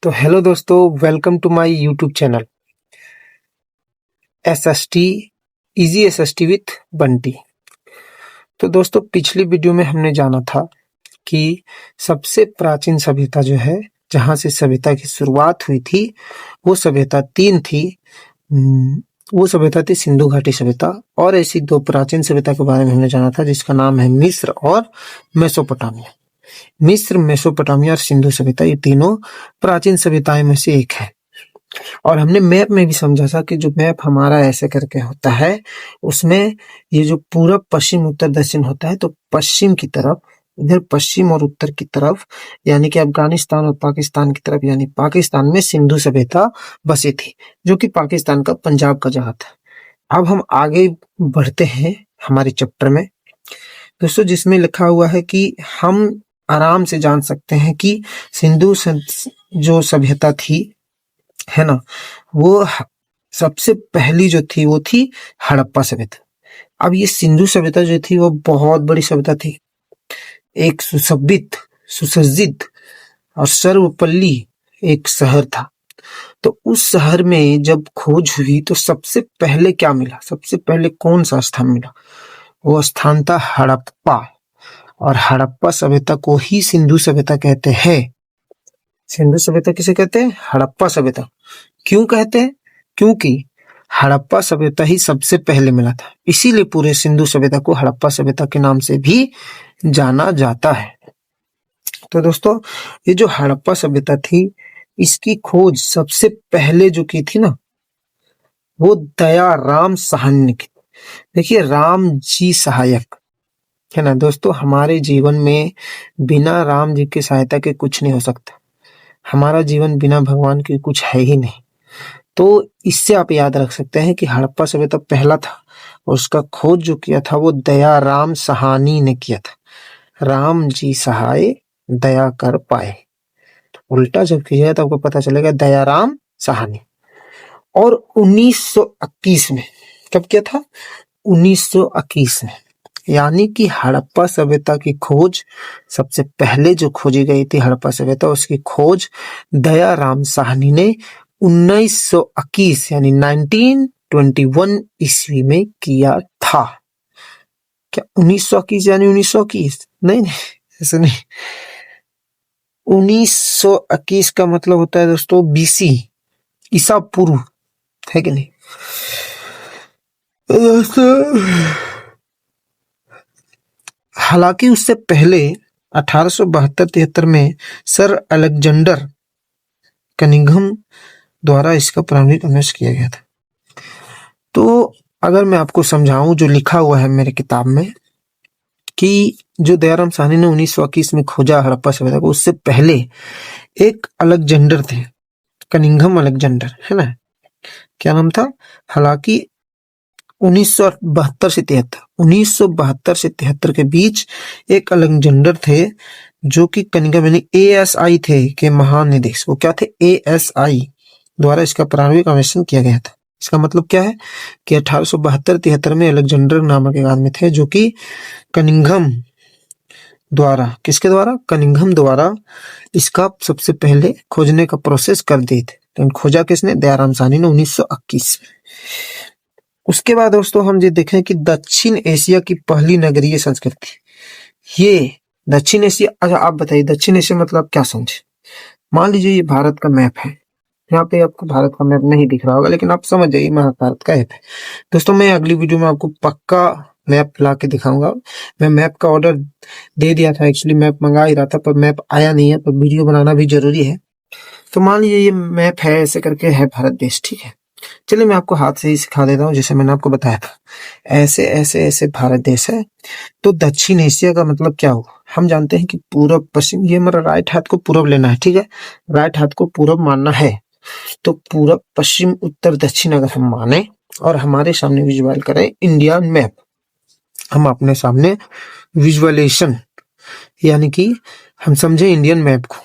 तो हेलो दोस्तों, welcome to my YouTube channel SST easy SST with Bunty. तो दोस्तों, पिछली वीडियो में हमने जाना था कि सबसे प्राचीन सभ्यता जो है, जहां से सभ्यता की शुरुआत हुई थी, वो सभ्यता तीन थी। वो सभ्यता थी सिंधु घाटी सभ्यता, और ऐसी दो प्राचीन सभ्यता के बारे में हमने जाना था जिसका नाम है मिस्र और मेसोपोटामिया। मिस्र, मेसोपोटामिया और सिंधु सभ्यता, ये तीनों प्राचीन सभ्यताएं में से एक है। और हमने मैप में भी समझा था कि जो मैप हमारा ऐसे करके होता है, उसमें ये जो पूरब पश्चिम उत्तर दक्षिण होता है, तो पश्चिम की तरफ, इधर पश्चिम और उत्तर की तरफ यानी कि अफगानिस्तान और पाकिस्तान की तरफ, यानी पाकिस्तान में सिंधु सभ्यता बसी थी, जो कि पाकिस्तान का पंजाब का जगह था। अब हम आगे बढ़ते हैं हमारे चैप्टर में दोस्तों, जिसमें लिखा हुआ है कि हम आराम से जान सकते हैं कि सिंधु जो सभ्यता थी, है ना, वो सबसे पहली जो थी वो थी हड़प्पा सभ्यता। अब ये सिंधु सभ्यता जो थी वो बहुत बड़ी सभ्यता थी, एक सुसज्जित सुसज्जित और सर्वपल्ली एक शहर था। तो उस शहर में जब खोज हुई तो सबसे पहले क्या मिला, सबसे पहले कौन सा स्थान मिला? वो स्थान था हड़प्पा, और हड़प्पा सभ्यता को ही सिंधु सभ्यता कहते हैं। सिंधु सभ्यता किसे कहते हैं? हड़प्पा सभ्यता। क्यों कहते हैं? क्योंकि हड़प्पा सभ्यता ही सबसे पहले मिला था, इसीलिए पूरे सिंधु सभ्यता को हड़प्पा सभ्यता के नाम से भी जाना जाता है। तो दोस्तों, ये जो हड़प्पा सभ्यता थी, इसकी खोज सबसे पहले जो की थी ना, वो दयाराम साहनी ने की। देखिए, राम जी सहायक, है ना दोस्तों, हमारे जीवन में बिना राम जी की सहायता के कुछ नहीं हो सकता। हमारा जीवन बिना भगवान के कुछ है ही नहीं। तो इससे आप याद रख सकते हैं कि हड़प्पा सभ्यता पहला था, और उसका खोज जो किया था वो दयाराम साहनी ने किया था। राम जी सहाय दया कर पाए, तो उल्टा जब किया तो आपको पता चलेगा दयाराम साहनी। और 1921 में, कब किया था? 1921 में, यानी कि हड़प्पा सभ्यता की खोज सबसे पहले जो खोजी गई थी हड़प्पा सभ्यता, उसकी खोज दयाराम साहनी ने 1921 यानी 1921 ईस्वी में किया था। क्या 1921 यानी 1921? नहीं नहीं, ऐसा नहीं। 1921 का मतलब होता है दोस्तों बीसी, ईसा पूर्व, है कि नहीं दोस्तों? हालांकि उससे पहले 1872-73 में सर अलेक्जेंडर कनिंघम द्वारा इसका प्रारंभिक अन्वेषण किया गया था। तो अगर मैं आपको समझाऊं जो लिखा हुआ है मेरे किताब में, कि जो दयाराम साहनी ने 1921 में खोजा हड़प्पा सभ्यता को, उससे पहले एक अलेक्जेंडर थे, कनिंघम अलेक्जेंडर, है ना, क्या नाम था? हालांकि 1972 से 73 के बीच एक अलेक्जेंडर थे, जो कि कनिंघम यानी एएसआई थे के महान निदेशक। वो क्या थे? एएसआई द्वारा इसका प्रारंभिक अन्वेषण किया गया था। इसका मतलब क्या है कि 1872-73 में अलेक्जेंडर नामक एक आदमी थे, जो कि कनिंघम द्वारा, किसके द्वारा? कनिंघम द्वारा इसका सबसे पहले खोजने का प्रोसेस कर दिए थे। तो खोजा किसने? दयाराम साहनी ने 1921 में। उसके बाद दोस्तों हम ये देखें कि दक्षिण एशिया की पहली नगरीय संस्कृति, ये दक्षिण एशिया। अच्छा, आप बताइए दक्षिण एशिया मतलब क्या समझे? मान लीजिए ये भारत का मैप है, यहाँ पे आपको भारत का मैप नहीं दिख रहा होगा, लेकिन आप समझ जाइए महाभारत का मैप है। दोस्तों, मैं अगली वीडियो में आपको पक्का मैप ला के दिखाऊंगा। मैं मैप का ऑर्डर दे दिया था, एक्चुअली मैप मंगा ही रहा था, पर मैप आया नहीं है, पर वीडियो बनाना भी जरूरी है। तो मान लीजिए ये मैप है, ऐसे करके है भारत देश, ठीक है। चलिए मैं आपको हाथ से ही सिखा देता हूँ, जैसे मैंने आपको बताया था, ऐसे ऐसे ऐसे भारत देश है। तो दक्षिण एशिया का मतलब क्या हुआ? हम जानते हैं कि पूरब पश्चिम, ये हमारा राइट हाथ को पूरब लेना है, ठीक है, राइट हाथ को पूरब मानना है। तो पूरब पश्चिम उत्तर दक्षिण अगर हम माने और हमारे सामने विजुअल करें इंडियन मैप, हम अपने सामने विजुअलाइजेशन, यानी कि हम समझे इंडियन मैप को,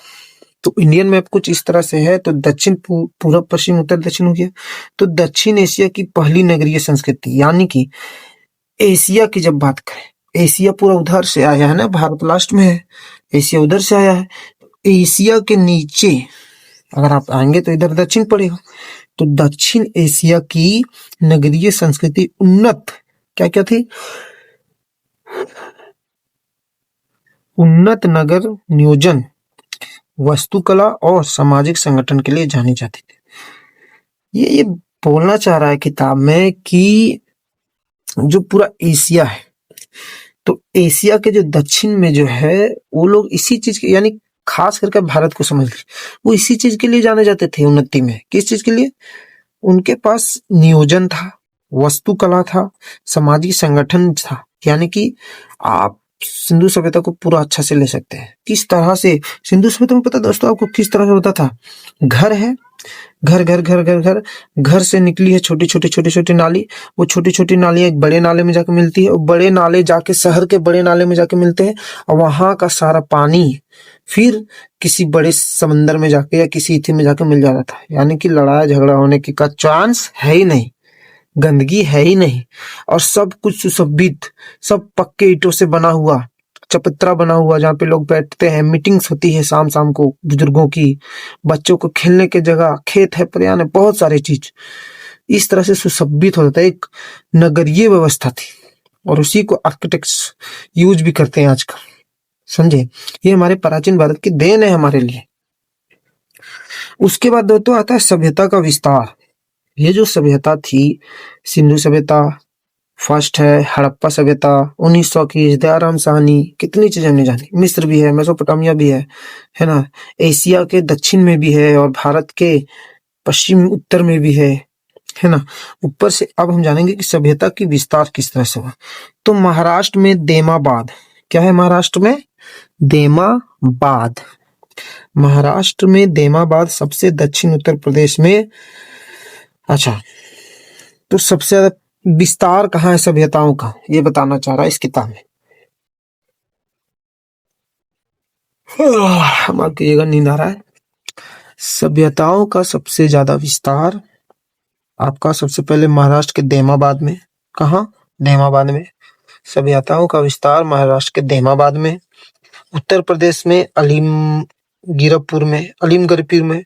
तो इंडियन मैप कुछ इस तरह से है। तो दक्षिण पूरब पश्चिम उत्तर दक्षिण हो गया। तो दक्षिण एशिया की पहली नगरीय संस्कृति, यानी कि एशिया की जब बात करें, एशिया पूरा उधर से आया है ना, भारत लास्ट में है, एशिया उधर से आया है। एशिया के नीचे अगर आप आएंगे तो इधर दक्षिण पड़ेगा। तो दक्षिण एशिया की नगरीय संस्कृति उन्नत क्या क्या थी? उन्नत नगर नियोजन, वास्तुकला और सामाजिक संगठन के लिए जानी जाती थी। ये बोलना चाह रहा है किताब में कि जो पूरा एशिया है, तो एशिया के जो दक्षिण में जो है वो लोग इसी चीज के, यानी खास करके भारत को समझ लीजिए, वो इसी चीज के लिए जाने जाते थे उन्नति में। किस चीज के लिए? उनके पास नियोजन था, वास्तुकला था, सामाजिक संगठन था। यानी कि आप सिंधु सभ्यता को पूरा अच्छा से ले सकते हैं। किस तरह से सिंधु सभ्यता में, पता दोस्तों आपको किस तरह से होता था? घर है, घर घर घर घर घर घर से निकली है छोटी छोटी छोटी छोटी नाली, वो छोटी छोटी नाली एक बड़े नाले में जाके मिलती है, और बड़े नाले जाके शहर के बड़े नाले में जाके मिलते हैं, और वहां का सारा पानी फिर किसी बड़े समंदर में जाके या किसी इथि में जाके मिल जाता था। यानी कि लड़ाई झगड़ा होने की का चांस है ही नहीं, गंदगी है ही नहीं, और सब कुछ सुशोभित, सब पक्के ईंटों से बना हुआ, चबूतरा बना हुआ, जहाँ पे लोग बैठते हैं, मीटिंग्स होती है शाम शाम को बुजुर्गों की, बच्चों को खेलने की जगह, खेत है, पर्यान है, बहुत सारी चीज इस तरह से सुशोभित होता था। एक नगरीय व्यवस्था थी, और उसी को आर्किटेक्ट्स यूज भी करते हैं आजकल, समझे? ये हमारे प्राचीन भारत की देन है हमारे लिए। उसके बाद दोस्तों आता है सभ्यता का विस्तार। ये जो सभ्यता थी, सिंधु सभ्यता फर्स्ट है, हड़प्पा सभ्यता 1900 की, दयाराम साहनी, कितनी चीजें हमने जानी। मिस्र भी है, मेसोपोटामिया भी है ना, एशिया के दक्षिण में भी है, और भारत के पश्चिम उत्तर में भी है ना। ऊपर से अब हम जानेंगे कि सभ्यता की विस्तार किस तरह से हुआ। तो महाराष्ट्र में देमाबाद, क्या है महाराष्ट्र में? देमाबाद। महाराष्ट्र में देमाबाद सबसे दक्षिण उत्तर प्रदेश में। अच्छा, तो सबसे ज्यादा विस्तार कहाँ है सभ्यताओं का, ये बताना चाह रहा है इस किताब में। माफ कीजिएगा, नींद आ रहा है। सभ्यताओं का सबसे ज्यादा विस्तार आपका सबसे पहले महाराष्ट्र के देमाबाद में। कहाँ? देमाबाद में। सभ्यताओं का विस्तार महाराष्ट्र के देमाबाद में, उत्तर प्रदेश में अलीमगरपुर में,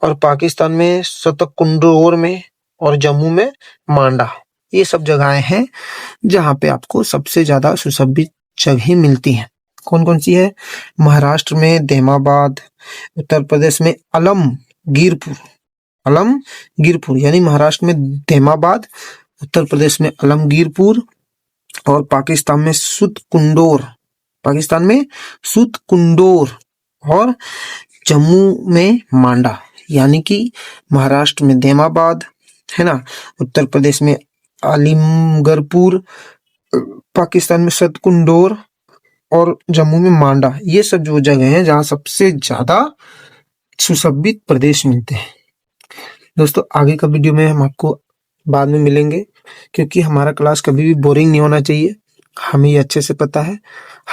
और पाकिस्तान में सतकुंडोर में, और जम्मू में मांडा। ये सब जगहें हैं जहां पे आपको सबसे ज्यादा सुशोभित जगह मिलती हैं। कौन कौन सी है? महाराष्ट्र में देमाबाद, उत्तर प्रदेश में अलमगीरपुर यानी महाराष्ट्र में देमाबाद, उत्तर प्रदेश में अलमगीरपुर, और पाकिस्तान में सुतकुंडोर, और जम्मू में मांडा। यानी कि महाराष्ट्र में देमाबाद, है ना, उत्तर प्रदेश में अलीमगरपुर, पाकिस्तान में सतकुंडोर, और जम्मू में मांडा। ये सब जो जगह हैं जहां सबसे ज्यादा सुशोभित प्रदेश मिलते हैं। दोस्तों आगे का वीडियो में हम आपको बाद में मिलेंगे, क्योंकि हमारा क्लास कभी भी बोरिंग नहीं होना चाहिए, हमें ये अच्छे से पता है।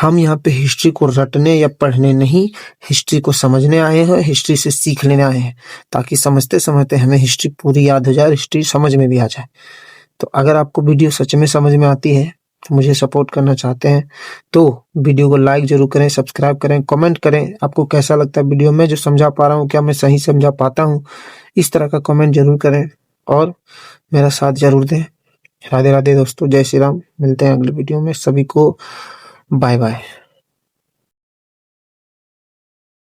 हम यहाँ पे हिस्ट्री को रटने या पढ़ने नहीं, हिस्ट्री को समझने आए हैं, हिस्ट्री से सीख लेने आए हैं, ताकि समझते समझते हमें हिस्ट्री पूरी याद हो जाए, हिस्ट्री समझ में भी आ जाए। तो अगर आपको वीडियो सच में समझ में आती है, तो मुझे सपोर्ट करना चाहते हैं, तो वीडियो को लाइक जरूर करें, सब्सक्राइब करें, कमेंट करें। आपको कैसा लगता है वीडियो में जो समझा पा रहा हूँ, क्या मैं सही समझा पाता हूँ? इस तरह का कमेंट जरूर करें और मेरा साथ जरूर दें। राधे राधे दोस्तों, जय श्री राम। मिलते हैं अगले वीडियो में। सभी को बाय बाय।